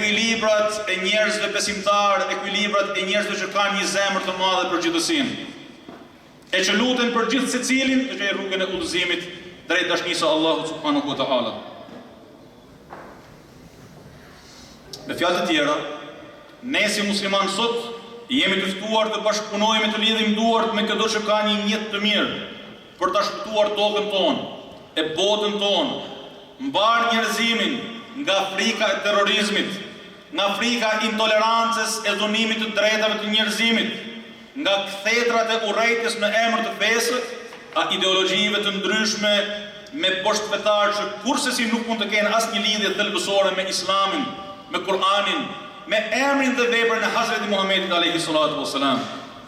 ekuilibrat e njerëzve besimtar, ekuilibrat e njerëzve që kanë një zemër të madhe për gjithësinë, e që luten për gjithë secilin të gjejë rrugën e udhëzimit drejt dashurisë së Allahut subhanahu wa taala. Me fjalë të tjera, ne si musliman sot jemi të ftuar të bashkëpunojmë të lidhim duart me çdo që ka një niyet të mirë për ta shpëtuar tokën tonë, e botën tonë, mbar njerëzimin nga frika e terrorizmit, nga frika e intolerancës e dhunimit të drejtave të njerëzimit, nga kthetrat e urrejtjes në emër të fesë, a ideologjive të ndryshme me poshtfetar që kursesi nuk mund të kenë asnjë lidhje thelbësore me Islamin, me Kur'anin, me emrin dhe veprën e Hazreti Muhamedit alayhi salatu wassalam.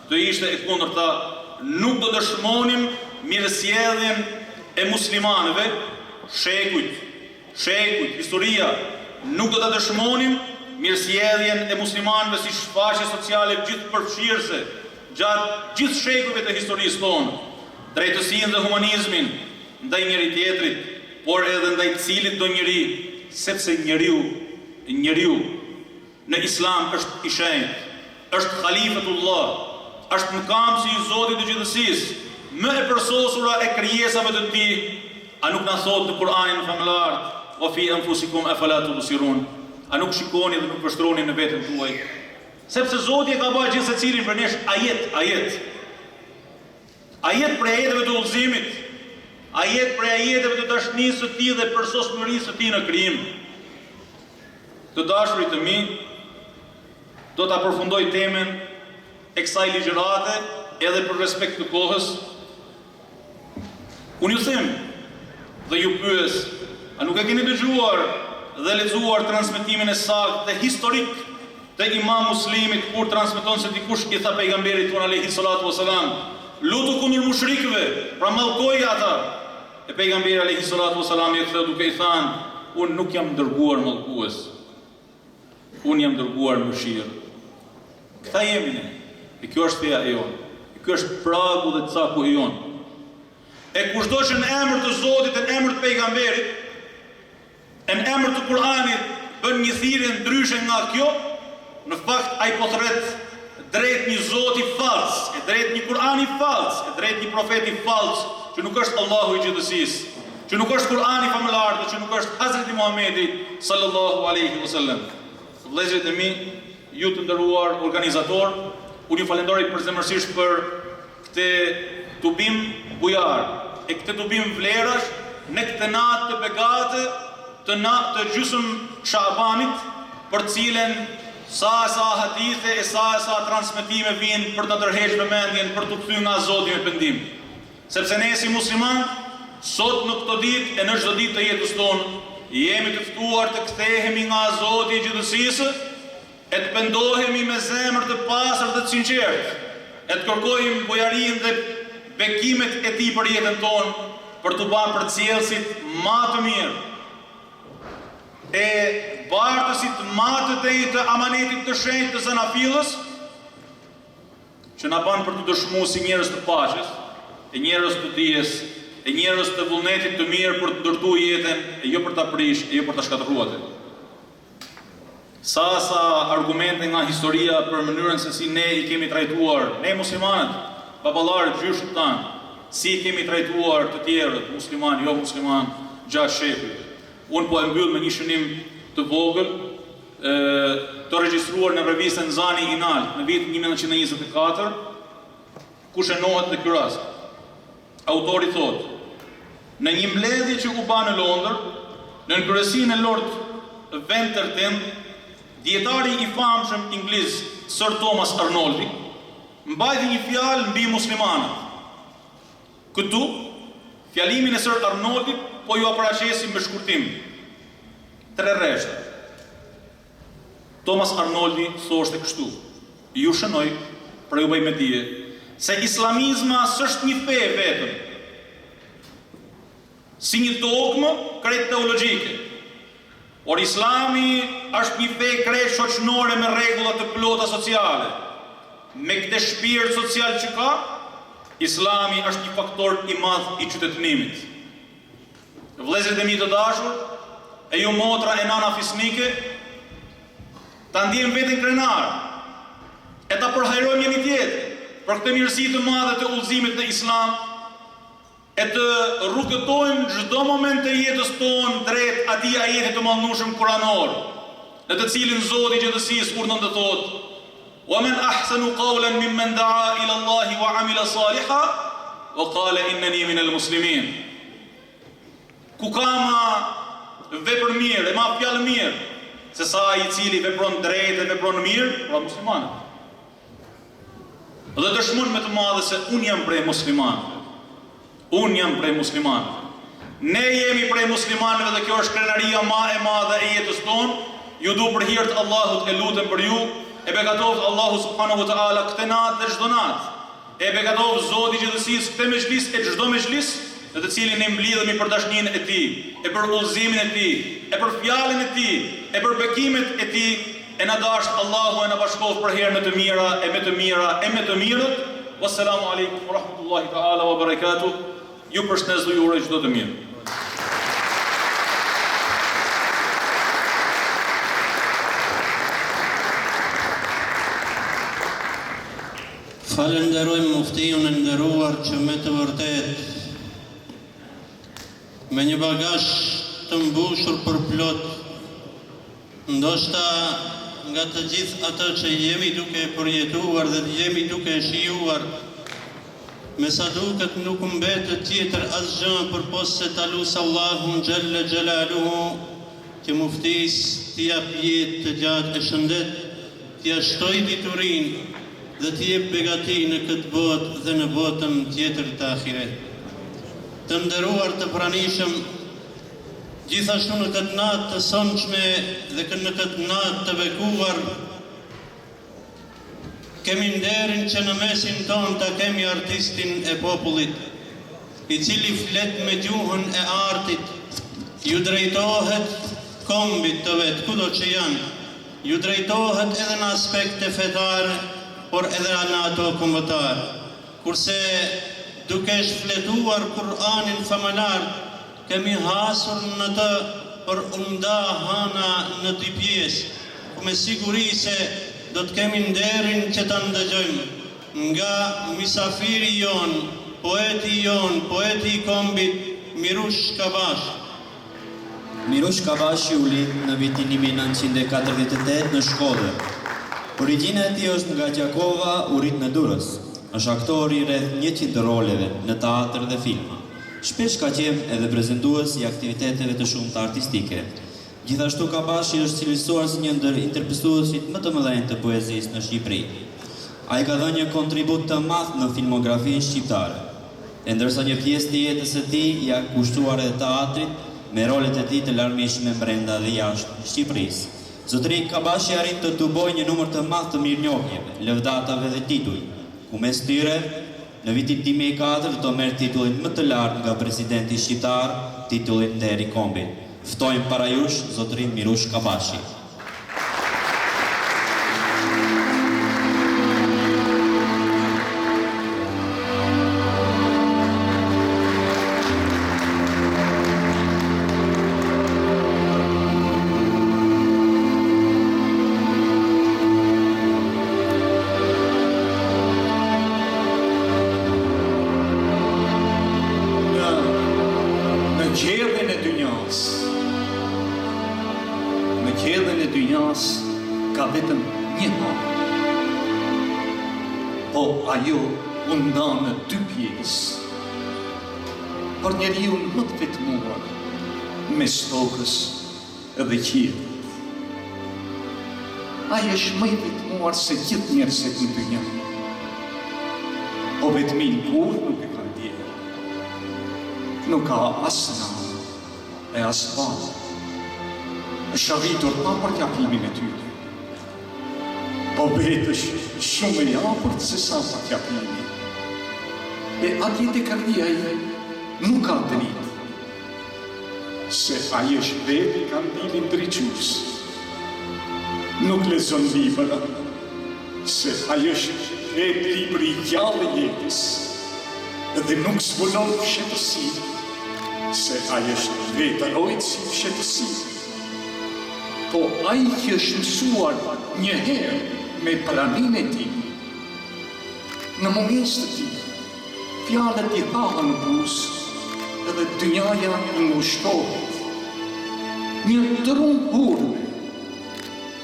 Të ishte e kundërta, nuk do dëshmonim mirësjelljen e muslimanëve, shekujt, historia, nuk do ta dëshmonim mirësjelljen e muslimanëve si shfaqje sociale gjithëpërfshirëse gjatë gjithë shekujve të historisë tonë, drejtësinë dhe humanizmin ndaj njëri tjetrit, por edhe ndaj cilit do njeri, sepse njeriu në Islam është i shenjtë, është Khalifetullah, është mëkamësi i Zotit të gjithësisë, më e përsosura e krijesave të Tij. A nuk na thotë në Kur'anin famullar, "Wa fi anfusikum afala tubsirun"? A nuk shikoni dhe nuk vështroni në veten tuaj? Sepse Zoti e ka bërë gjithë secilin për nesh ajet për ajeteve të udhëzimit, ajet për ajeteve të dashurisë së Tij dhe përsosmërisë së Tij në krijim. Të dashurit të mi, do ta përfundoj temën e kësaj ligjërate edhe për respekt të kohës. Unë ju them dhe ju pyes, a nuk e keni dëgjuar dhe lexuar transmetimin e saktë dhe historik të Imam Muslimit kur transmeton se dikush i tha pejgamberit ton alayhi salatu wasalam, lutu kundër mushrikëve, pra mallkoi ata. E pejgamberi alayhi salatu wasalam i thot duke i thënë, unë nuk jam dërguar mallkues, unë jam dërguar mëshirë. Këta jemi ne. E kjo është feja e jonë. Ky është pragu dhe caku i jonë. E kushdo që në emër të Zotit, në emër të pejgamberit, në emër të Kur'anit bën një thirrje ndryshe nga kjo, në fakt ai po thret drejt një Zoti fals, e drejt një Kur'ani fals, e drejt një profeti fals, që nuk është Allahu i gjithësisë, që nuk është Kur'ani famullar, që nuk është Hazreti Muhamedi sallallahu alaihi wasallam. Vëllezërit e mi, ju të nderuar organizator, unë ju falenderoj përzemërsisht për këtë tubim bujar, e këtë tubim vlerash në këtë natë të begate, të gjysmë Shabanit, për cilën sa hadithe e sa transmetime vinë për të tërhequr vëmendjen për të kthyer nga Zoti me pendim. Sepse ne si musliman, sot në këtë ditë e në çdo ditë të jetës tonë, jemi të ftuar të kthehemi nga Zoti i gjithësisë, e të pendohemi me zemër të pastër dhe të sinqertë, e të kërkojmë bujarinë dhe bekimet e Tij për jetën tonë, për të bërë përcjellësit më të mirë, e bartësit më të drejtë të amanetit të shenjtë të Zanafillës, që na bën për të dëshmuar si njerëz të paqes, e njerëz të dijes, e njerëz të vullnetit të mirë për të ndërtuar jetën, e jo për ta prish, e jo për ta shkatërruar. Sa argumente nga historia për mënyrën se si ne i kemi trajtuar, ne muslimanët, baballarët, gjyshët tanë, si i kemi trajtuar të tjerët, musliman, jo musliman, gjatë shekujve. Unë po e mbyll me një shënim të vogël, të regjistruar në revistën Zani Inal në vitin 1924, ku shënohet në ky rast. Autori thotë, në një mbledhje që u ba në Londër, në kryesinë e Lord Venterden, dietari i famshëm ingliz Sir Thomas Arnoldi mbajti një fjalë mbi muslimanët. Këtu, fjalimin e Sir Arnoldit po ju paraqesim me shkurtim. 3 rreshta. Thomas Arnoldi thoshte kështu: ju shënoj, pra ju bëj me dije, se islamizma s'është një fe vetëm, si një dogmë krejt teologjike, por Islami është një fe krejt shoqënore me rregulla të plota sociale. Me këtë shpirt social që ka, Islami është një faktor i madh i qytetënimit. Vëllezërit e mi të dashur, e ju motra e nana fisnike, ta ndjejmë veten krenar, e ta përhajrojmë njëri tjetrin për këtë mirësi të madhe të udhëzimit në Islam, e të rrugëtojmë çdo moment të jetës tonë drejt atij ajeti të mallnueshëm kuranor, në të cilin Zoti i Gjallësisë urdhon të thotë: "Wa man ahsanu qawlan mimman da'a ila Allahi wa 'amila salihan wa qala innani minal muslimin." Ku ka ma vepër mirë, e ma fjalë mirë, se sa ai i cili vepron drejt dhe vepron mirë, pra muslimanët. Dhe dëshmon me të madhe se unë jam prej muslimanëve. Unë jam prej muslimanëve. Ne jemi prej muslimanëve dhe kjo është krenaria ma e madhe e jetës tonë. Ju du për hir të Allahut e lutem për ju, e bekatoft Allahu subhanahu wa taala këtë natë dhe çdo natë. E bekatoft Zoti i Gjallësisë këtë mezhlis e çdo mezhlis në të cilin ne mblidhemi për dashninë e Tij, e për udhëzimin e Tij, e për fjalën e Tij, e për bekimet e Tij, e na dash Allahu e na bashkoft për herën e të mira, e me të mira, e me të mirët. Wassalamu alaikum wa rahmatullahi taala wa barakatuh. Ju përshëndes dhe ju uroj çdo të mirë. Falenderojmë muftiun e nderuar që me të vërtet, me një bagazh të mbushur për plot, ndoshta nga të gjithë ato që jemi duke përjetuar dhe jemi duke shijuar, me sa duket nuk mbetet tjetër asgjë përpos se ta lusë Allahun xhalla xhelaluhu që muftis t'i jap jetë të gjatë e shëndet, t'i shtoj diturinë dhe t'i jep begati në këtë botë dhe në botën tjetër të ahiret. Të nderuar të pranishëm, gjithashtu në këtë natë të sonshme dhe në këtë natë të bekuar, kemi nderin që në mesin tonë ta kemi artistin e popullit, i cili flet me gjuhën e artit, ju drejtohet kombit të vetë, kudo që janë, ju drejtohet edhe në aspekte fetare, por edhe në ato kombëtar. Kurse duke shfletuar Kur'anin famalar, kemi hasur në të për nda hana në dy pjesë, ku me siguri se do të kemi nderin që ta ndëgjojmë nga misafiri jon, poeti i kombit, Mirush Kabashi. Mirush Kabashi u lind në vitin 1948 në Shkodër. Origjina e tij është nga Gjakova, u rit në Durrës. Është aktor i rreth 100 roleve në teatr dhe filma. Shpesh ka qenë edhe prezantues i aktiviteteve të shumta artistike. Gjithashtu Kabashi është cilësuar si një ndër interpretuesit më të mëdhenj të poezisë në Shqipëri. Ai ka dhënë një kontribut të madh në filmografinë shqiptare, e ndërsa një pjesë të jetës së tij ja kushtuar edhe teatrit me rolet e tij të larmishme brenda dhe jashtë Shqipërisë. Zotëri Kabashi arrit të tubojë një numër të madh të mirënjohjeve, lëvdatave dhe tituj, ku mes tyre në vitin 2004 do merr titullin më të lartë nga presidenti shqiptar, titullin Nderi i Kombit. Ftojmë para jush zotërin Mirush Kabashi. Ka vetëm një hapë, po ajo u nda në dy pjesë, por njeriu më të vetmuar mes tokës dhe qiellit. Ai është më i vetmuar se gjithë njerëzit në dynjë, po vetmin kur nuk e ka ndjerë. Nuk ka as namë e as bazë. Është arritur pa përkjapimin e tyre. Po vetë është shumë e afërt se sa përkjapimi. E atje te kalia ai nuk ka dritë, se ai është vetë kandilin drejtues. Nuk lexon libra, se ai është vetë libri i gjallë i jetës. Dhe nuk zbulon fshehtësi, se ai është vetë rojtësi i fshehtësisë. ko ai që është mësuar një herë me praninë e tij, në mëngjes të tij, fjalët i thahen në buzë, edhe dynjaja i ngushtohet. Një trum hurme,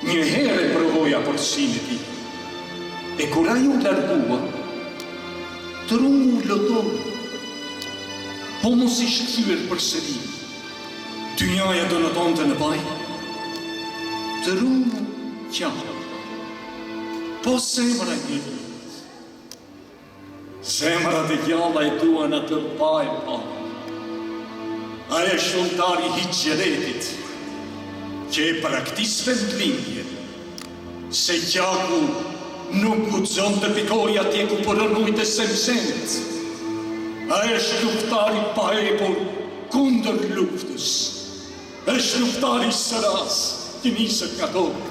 një herë e provoja porsinë e tij. E kur ai u largua, trumu lotoi, po mos i shkyer përsëri. Dynjaja do nëtonte në vaj, trumu qahë, po zemra një vjetë. Zemrat e gjalla e duan atë vaj pa. Aja shëntari hijgjeretit, që e praktis vendlindje, se gjaku nuk guxon të pikoj atje ku përënujt e semsenet. Aja është luftari pa epur kundër luftës. Është luftari sëras, që nisët nga tokë.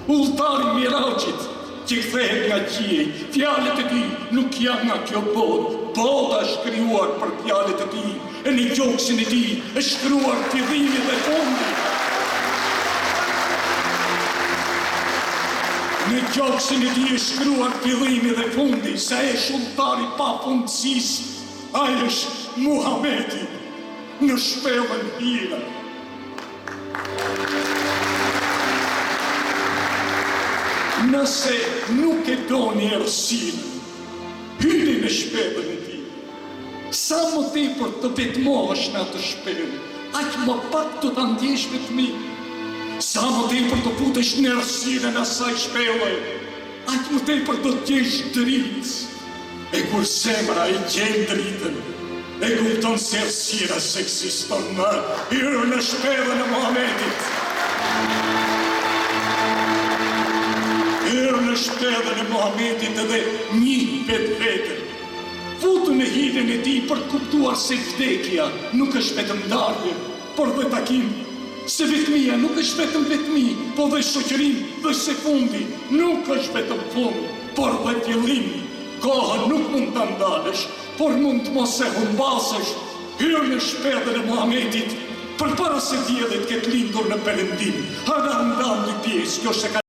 Ulltari miraqit, që kthehet nga qiej. Fjalët e tij nuk janë nga kjo botë. Bota është krijuar për fjalët e tij. E në gjoksin e tij është shkruar fillimi dhe fundi. Në gjoksin e tij është shkruar fillimi dhe fundi, se ai është udhëtari pa fundësisë. Ai është Muhameti në shpellën hira. Nëse nuk e doni errësinë, hyni në shpellën e tij. Sa më tepër të vetmohesh në atë shpellë, aq më pak të ta ndjesh vetmin. Sa më tepër të futesh në errësinë e asaj shpellë, aq më tepër do të jesh dritë. E kur zemra i gjen dritën, e kupton se errësira s'ekziston më. Hyrë në shpellën e Muhamedit. Hyrë në shpellën e Muhamedit edhe një vetë. Futu në hidhen e tij për të kuptuar se vdekja nuk është vetëm ndarje, por dhe takim. Se vetmia nuk është vetëm vetmi, po dhe shoqërim dhe sekundi. Nuk është vetëm fund, por dhe fillim. Kohën nuk mund të ndalësh, por mund të mos e humbasësh. Hyrë në shpellën e Muhamedit, përpara se diellit ketë lindur në perëndim. Hana ndan dy pjesë, kjo është